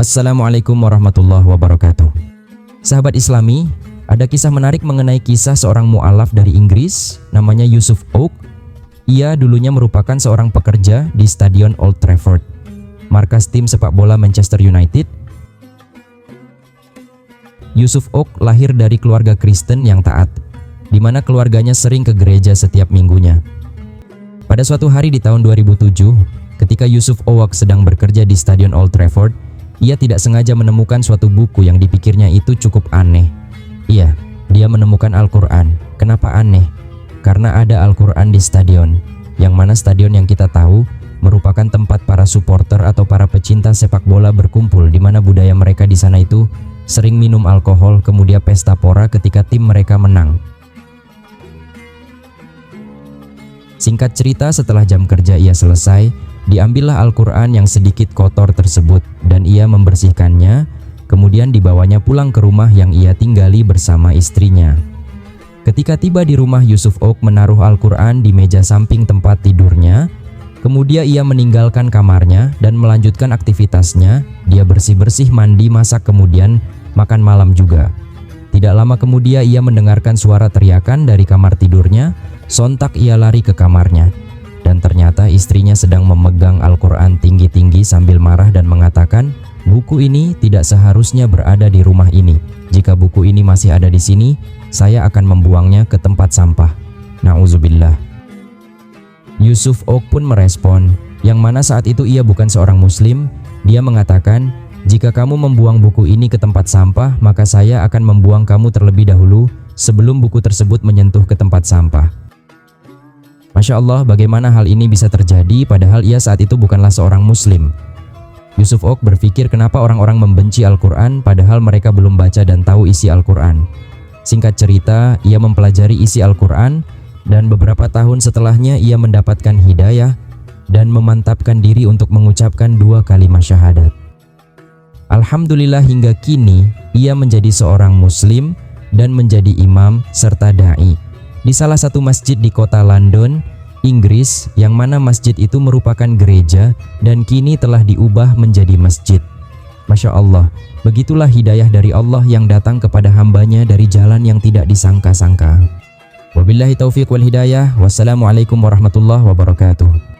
Assalamualaikum warahmatullahi wabarakatuh. Sahabat Islami, ada kisah menarik mengenai kisah seorang mu'alaf dari Inggris, namanya Yusuf Oak. Ia dulunya merupakan seorang pekerja di Stadion Old Trafford, markas tim sepak bola Manchester United. Yusuf Oak lahir dari keluarga Kristen yang taat, di mana keluarganya sering ke gereja setiap minggunya. Pada suatu hari di tahun 2007, ketika Yusuf Oak sedang bekerja di Stadion Old Trafford, ia tidak sengaja menemukan suatu buku yang dipikirnya itu cukup aneh. Iya, dia menemukan Al-Quran. Kenapa aneh? Karena ada Al-Quran di stadion, yang mana stadion yang kita tahu merupakan tempat para supporter atau para pecinta sepak bola berkumpul, di mana budaya mereka di sana itu sering minum alkohol, kemudian pesta pora ketika tim mereka menang. Singkat cerita, setelah jam kerja ia selesai, diambillah Al-Quran yang sedikit kotor tersebut dan ia membersihkannya, kemudian dibawanya pulang ke rumah yang ia tinggali bersama istrinya. Ketika tiba di rumah, Yusuf Oak menaruh Al-Quran di meja samping tempat tidurnya. Kemudian ia meninggalkan kamarnya dan melanjutkan aktivitasnya. Dia bersih-bersih, mandi, masak, kemudian makan malam juga. Tidak lama kemudian ia mendengarkan suara teriakan dari kamar tidurnya. Sontak ia lari ke kamarnya, dan ternyata istrinya sedang memegang Al-Quran tinggi-tinggi sambil marah dan mengatakan, "Buku ini tidak seharusnya berada di rumah ini. Jika buku ini masih ada di sini, saya akan membuangnya ke tempat sampah." Na'udzubillah. Yusuf Oak pun merespon, yang mana saat itu ia bukan seorang muslim. Dia mengatakan, "Jika kamu membuang buku ini ke tempat sampah, maka saya akan membuang kamu terlebih dahulu sebelum buku tersebut menyentuh ke tempat sampah." Masya Allah, bagaimana hal ini bisa terjadi padahal ia saat itu bukanlah seorang muslim. Yusuf Oak berpikir kenapa orang-orang membenci Al-Quran padahal mereka belum baca dan tahu isi Al-Quran. Singkat cerita, ia mempelajari isi Al-Quran dan beberapa tahun setelahnya ia mendapatkan hidayah dan memantapkan diri untuk mengucapkan 2 kalimat syahadat. Alhamdulillah, hingga kini ia menjadi seorang muslim dan menjadi imam serta da'i di salah satu masjid di kota London, Inggris, yang mana masjid itu merupakan gereja dan kini telah diubah menjadi masjid. Masya Allah, begitulah hidayah dari Allah yang datang kepada hambanya dari jalan yang tidak disangka-sangka. Wabillahi taufiq wal hidayah. Wassalamualaikum warahmatullahi wabarakatuh.